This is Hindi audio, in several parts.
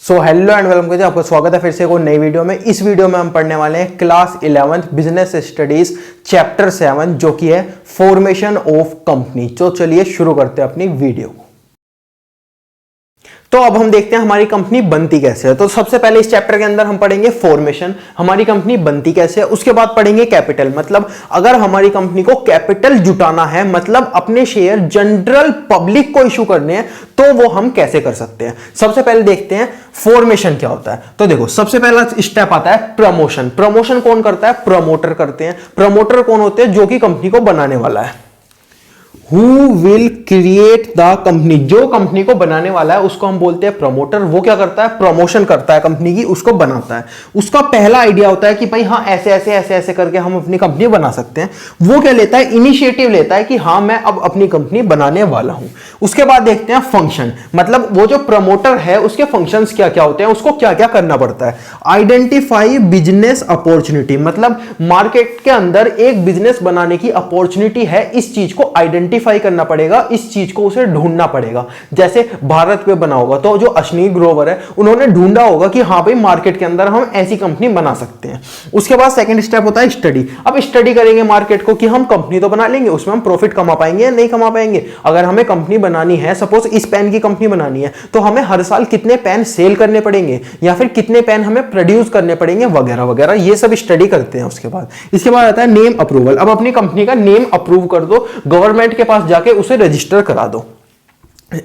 सो हेलो एंड वेलकम करते हैं, आपका स्वागत है फिर से एक और नई वीडियो में। इस वीडियो में हम पढ़ने वाले हैं class 11th business studies chapter 7 जो कि है फॉर्मेशन ऑफ कंपनी। तो चलिए शुरू करते हैं अपनी वीडियो को। तो अब हम देखते हैं हमारी कंपनी बनती कैसे है। तो सबसे पहले इस चैप्टर के अंदर हम पढ़ेंगे फॉर्मेशन, हमारी कंपनी बनती कैसे है। उसके बाद पढ़ेंगे कैपिटल, मतलब अगर हमारी कंपनी को कैपिटल जुटाना है, मतलब अपने शेयर जनरल पब्लिक को इशू करने हैं, तो वो हम कैसे कर सकते हैं। सबसे पहले देखते हैं फॉर्मेशन क्या होता है। तो देखो सबसे पहला स्टेप आता है प्रमोशन। प्रमोशन कौन करता है? प्रमोटर करते हैं। प्रमोटर कौन होते हैं? जो कि कंपनी को बनाने वाला है। Who will create the company? जो कंपनी को बनाने वाला है उसको हम बोलते हैं प्रमोटर। वो क्या करता है? प्रमोशन करता है कंपनी की, उसको बनाता है। उसका पहला आइडिया होता है कि भाई हाँ ऐसे ऐसे ऐसे ऐसे करके हम अपनी कंपनी बना सकते हैं। वो क्या लेता है? इनिशिएटिव लेता है कि हाँ मैं अब अपनी कंपनी बनाने वाला हूं। उसके बाद देखते हैं फंक्शन, मतलब वो जो प्रमोटर है उसके फंक्शंस क्या क्या होते हैं, उसको क्या क्या करना पड़ता है। आइडेंटिफाई बिजनेस अपॉर्चुनिटी, मतलब मार्केट के अंदर एक बिजनेस बनाने की अपॉर्चुनिटी है, इस चीज को आइडेंटिफाई करना पड़ेगा, इस चीज को उसे ढूंढना पड़ेगा। जैसे भारत पे बना होगा तो जो अश्विनी ग्रोवर है उन्होंने ढूंढा होगा कि हाँ भाई मार्केट के अंदर हम ऐसी कंपनी बना सकते हैं। उसके बाद सेकंड स्टेप होता है स्टडी। अब स्टडी करेंगे मार्केट को कि हम कंपनी तो बना लेंगे, उसमें हम प्रॉफिट कमा पाएंगे या नहीं कमा पाएंगे। अगर हमें कंपनी बनानी है, सपोज इस पेन की कंपनी बनानी है, तो हमें हर साल कितने पेन सेल करने पड़ेंगे या फिर कितने पेन हमें प्रोड्यूस करने पड़ेंगे वगैरह वगैरह, ये सब स्टडी करते हैं। उसके बाद इसके बाद आता है नेम अप्रूवल। अब अपनी कंपनी का नेम अप्रूव कर दो, गवर्नमेंट के पास जाके उसे रजिस्टर करा दो।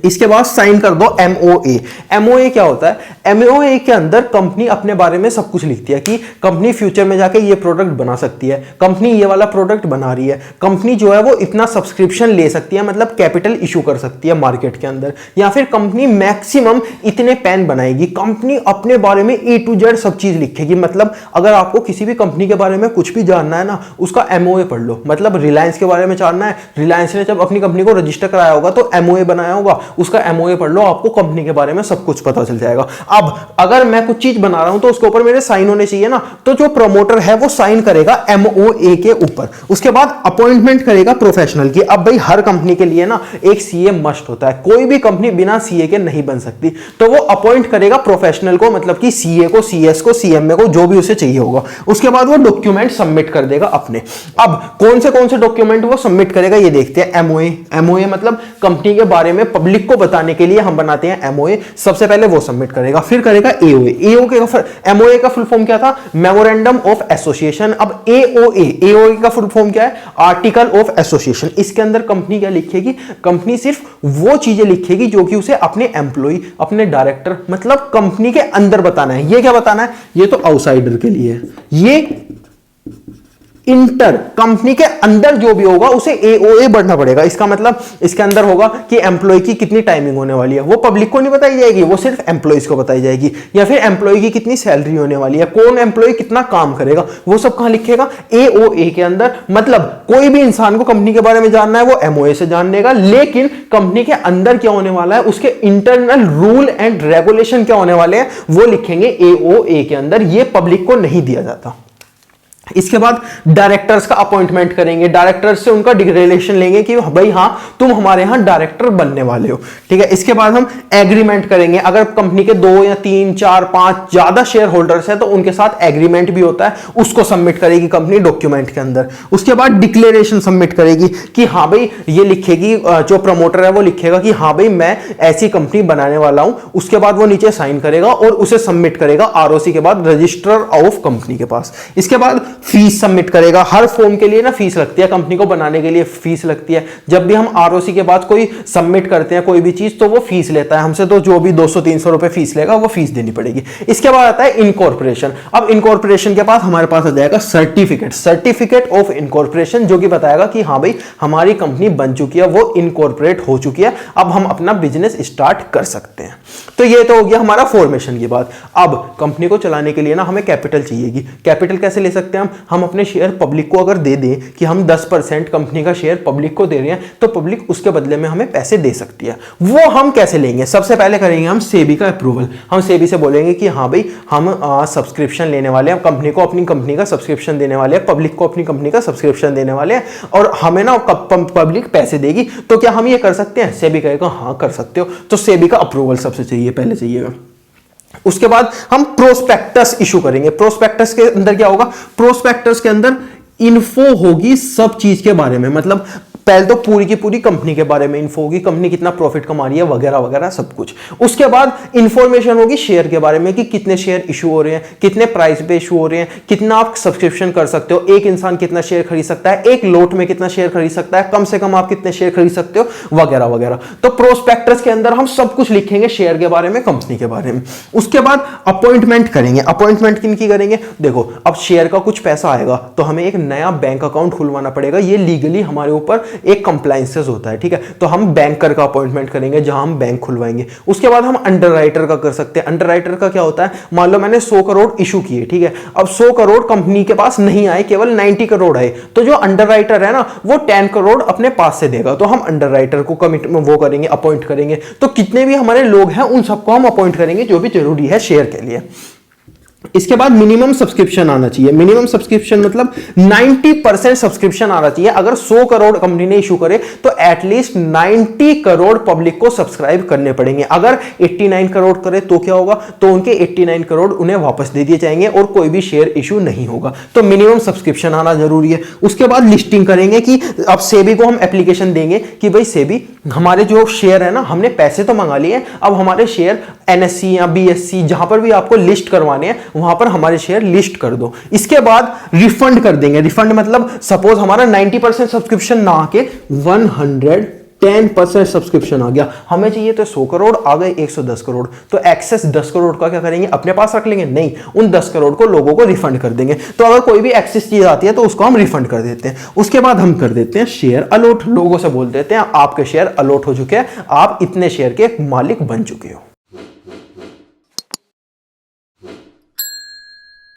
इसके बाद साइन कर दो एमओए। एमओए क्या होता है? एमओए के अंदर कंपनी अपने बारे में सब कुछ लिखती है कि कंपनी फ्यूचर में जाके ये प्रोडक्ट बना सकती है, कंपनी ये वाला प्रोडक्ट बना रही है, कंपनी जो है वो इतना सब्सक्रिप्शन ले सकती है, मतलब कैपिटल इशू कर सकती है मार्केट के अंदर, या फिर कंपनी मैक्सिमम इतने पेन बनाएगी। कंपनी अपने बारे में ए टू जेड सब चीज लिखेगी। मतलब अगर आपको किसी भी कंपनी के बारे में कुछ भी जानना है ना, उसका एमओए पढ़ लो। मतलब रिलायंस के बारे में जानना है, रिलायंस ने जब अपनी कंपनी को रजिस्टर कराया होगा तो एमओए बनाया होगा, उसका एमओए पढ़ लो, आपको कंपनी के बारे में सब कुछ पता चल जाएगा। अब अगर मैं कुछ चीज बना रहा हूं तो उसके ऊपर मेरे साइन होने चाहिए ना, तो जो प्रमोटर है वो साइन करेगा एमओए के ऊपर। उसके बाद अपॉइंटमेंट करेगा प्रोफेशनल की। अब भाई हर कंपनी के लिए ना एक सीए मस्ट होता है, कोई भी कंपनी बिना सीए के नहीं बन सकती, तो वो अपॉइंट करेगा प्रोफेशनल को, मतलब कि सीए को, सीएस को, सीएमए को, जो भी उसे चाहिए होगा। उसके बाद वो डॉक्यूमेंट सबमिट कर देगा अपने। अब कौन से डॉक्यूमेंट वो सबमिट करेगा ये देखते हैं। एमओए, एमओए मतलब कंपनी के बारे में पब्लिक को बताने के लिए हम बनाते हैं एमओए। सबसे पहले वो सबमिट करेगा, फिर करेगा एओए। एमओए का फुल फॉर्म क्या था? Memorandum of association. अब एओए का फुल फॉर्म क्या है? Article of association. इसके अंदर कंपनी क्या लिखेगी? कंपनी सिर्फ वो चीजें लिखेगी जो कि उसे अपने एम्प्लॉय, अपने डायरेक्टर, मतलब कंपनी के अंदर बताना है। ये क्या बताना है? ये तो आउटसाइडर के लिए है। ये इंटर कंपनी के अंदर जो भी होगा उसे एओए बढ़ना पड़ेगा। इसका मतलब इसके अंदर होगा कि एम्प्लॉय की कितनी टाइमिंग होने वाली है, वो पब्लिक को नहीं बताई जाएगी, वो सिर्फ एम्प्लॉयज को बताई जाएगी। या फिर एम्प्लॉय की कितनी सैलरी होने वाली है, कौन एम्प्लॉय कितना काम करेगा, वो सब कहां लिखेगा? एओए के अंदर। मतलब कोई भी इंसान को कंपनी के बारे में जानना है वो एमओए से जान लेगा, लेकिन कंपनी के अंदर क्या होने वाला है, उसके इंटरनल रूल एंड रेगुलेशन क्या होने वाले हैं, वो लिखेंगे एओए के अंदर। ये पब्लिक को नहीं दिया जाता। इसके बाद डायरेक्टर्स का अपॉइंटमेंट करेंगे, डायरेक्टर्स से उनका डिक्लेरेशन लेंगे कि भाई हाँ तुम हमारे यहां डायरेक्टर बनने वाले हो, ठीक है। इसके बाद हम एग्रीमेंट करेंगे। अगर कंपनी के 2 या 3 4 5 ज्यादा शेयर होल्डर्स है तो उनके साथ एग्रीमेंट भी होता है, उसको सबमिट करेगी कंपनी डॉक्यूमेंट के अंदर। उसके बाद डिक्लेरेशन सबमिट करेगी कि हाँ भाई, ये लिखेगी, जो प्रमोटर है वो लिखेगा कि हाँ भाई मैं ऐसी कंपनी बनाने वाला हूं। उसके बाद वो नीचे साइन करेगा और उसे सबमिट करेगा आरओसी के बाद रजिस्ट्रार ऑफ कंपनी के पास। इसके बाद फीस सबमिट करेगा। हर फॉर्म के लिए ना फीस लगती है, कंपनी को बनाने के लिए फीस लगती है। जब भी हम आरओसी के बाद कोई सबमिट करते हैं कोई भी चीज, तो वो फीस लेता है हमसे, तो जो भी 200-300 रुपए फीस लेगा वो फीस देनी पड़ेगी। इसके बाद आता है इनकॉर्पोरेशन। अब इनकॉर्पोरेशन के बाद हमारे पास आ जाएगा सर्टिफिकेट, सर्टिफिकेट ऑफ इनकॉर्पोरेशन, जो कि बताएगा कि हाँ भाई हमारी कंपनी बन चुकी है, वो इनकॉर्पोरेट हो चुकी है, अब हम अपना बिजनेस स्टार्ट कर सकते हैं। तो ये तो हो गया हमारा फॉर्मेशन की बात। अब कंपनी को चलाने के लिए ना हमें कैपिटल चाहिएगी। कैपिटल कैसे ले सकते हैं हम अपने शेयर पब्लिक को अगर दे दें कि हम 10% कंपनी का शेयर पब्लिक को दे रहे हैं, तो पब्लिक उसके बदले में हमें पैसे दे सकती है। वो हम कैसे लेंगे? सबसे पहले करेंगे हम सेबी का अप्रूवल। हम सेबी से बोलेंगे कि हाँ भाई हम सब्सक्रिप्शन लेने वाले हैं, कंपनी को अपनी कंपनी का सब्सक्रिप्शन देने वाले हैं, पब्लिक को अपनी कंपनी का सब्सक्रिप्शन देने वाले हैं, और हमें ना पब्लिक पैसे देगी। तो क्या हम ये कर सकते हैं? सेबी कहेगा हाँ कर सकते हो। तो सेबी का अप्रूवल सबसे चाहिए, पहले चाहिएगा। उसके बाद हम प्रोस्पेक्टस इशू करेंगे। प्रोस्पेक्टस के अंदर क्या होगा, प्रोस्पेक्टस के अंदर इन्फो होगी सब चीज के बारे में, मतलब पहले तो पूरी की पूरी कंपनी के बारे में इन्फो होगी, कंपनी कितना प्रॉफिट कमा रही है वगैरह वगैरह सब कुछ। उसके बाद इंफॉर्मेशन होगी शेयर के बारे में कि कितने शेयर इशू हो रहे हैं, कितने प्राइस पे इशू हो रहे हैं, कितना आप सब्सक्रिप्शन कर सकते हो, एक इंसान कितना शेयर खरीद सकता है, एक लोट में कितना शेयर खरीद सकता है, कम से कम आप कितने शेयर खरीद सकते हो वगैरह वगैरह। तो प्रोस्पेक्टस के अंदर हम सब कुछ लिखेंगे शेयर के बारे में, कंपनी के बारे में। उसके बाद अपॉइंटमेंट करेंगे। अपॉइंटमेंट किनकी करेंगे, देखो अब शेयर का कुछ पैसा आएगा तो हमें एक नया बैंक अकाउंट खुलवाना पड़ेगा, ये लीगली हमारे ऊपर एक कंप्लायंसेस होता है, ठीक है। तो हम बैंकर का अपॉइंटमेंट करेंगे जहां हम बैंक खुलवाएंगे। उसके बाद हम अंडरराइटर का कर सकते हैं। अंडरराइटर का क्या होता है, मान लो मैंने 100 करोड़ इशू किए, ठीक है, अब 100 करोड़ कंपनी के पास नहीं आए, केवल 90 करोड़ आए, तो जो अंडरराइटर है ना वो 10 करोड़ अपने पास से देगा, तो हम अंडरराइटर को कमिट वो करेंगे, अपॉइंट करेंगे। तो कितने भी हमारे लोग हैं उन सबको हम अपॉइंट करेंगे जो भी जरूरी है शेयर के लिए। इसके बाद मिनिमम सब्सक्रिप्शन आना चाहिए। मिनिमम सब्सक्रिप्शन मतलब 90% सब्सक्रिप्शन आना चाहिए। अगर 100 करोड़ कंपनी ने इशू करे तो एटलीस्ट 90 करोड़ पब्लिक को सब्सक्राइब करने पड़ेंगे। अगर 89 करोड़ करे तो क्या होगा, तो उनके 89 करोड़ उन्हें वापस दे दिए जाएंगे और कोई भी शेयर इशू नहीं होगा। तो मिनिमम सब्सक्रिप्शन आना जरूरी है। उसके बाद लिस्टिंग करेंगे कि अब सेबी को हम एप्लीकेशन देंगे कि भाई सेबी हमारे जो शेयर है ना, हमने पैसे तो मंगा लिए, अब हमारे शेयर एनएससी या बीएससी जहां पर भी आपको लिस्ट करवाने हैं वहां पर हमारे शेयर लिस्ट कर दो। इसके बाद रिफंड कर देंगे। रिफंड मतलब सपोज हमारा 90% सब्सक्रिप्शन ना आके 110% सब्सक्रिप्शन आ गया, हमें चाहिए तो 100 करोड़, आ गए 110 करोड़, तो एक्सेस 10 करोड़ का क्या करेंगे, अपने पास रख लेंगे, नहीं, उन 10 करोड़ को लोगों को रिफंड कर देंगे। तो अगर कोई भी एक्सेस चीज आती है तो उसको हम रिफंड कर देते हैं। उसके बाद हम कर देते हैं शेयर अलॉट। लोगों से बोल देते हैं आपके शेयर अलॉट हो चुके हैं, आप इतने शेयर के मालिक बन चुके हो।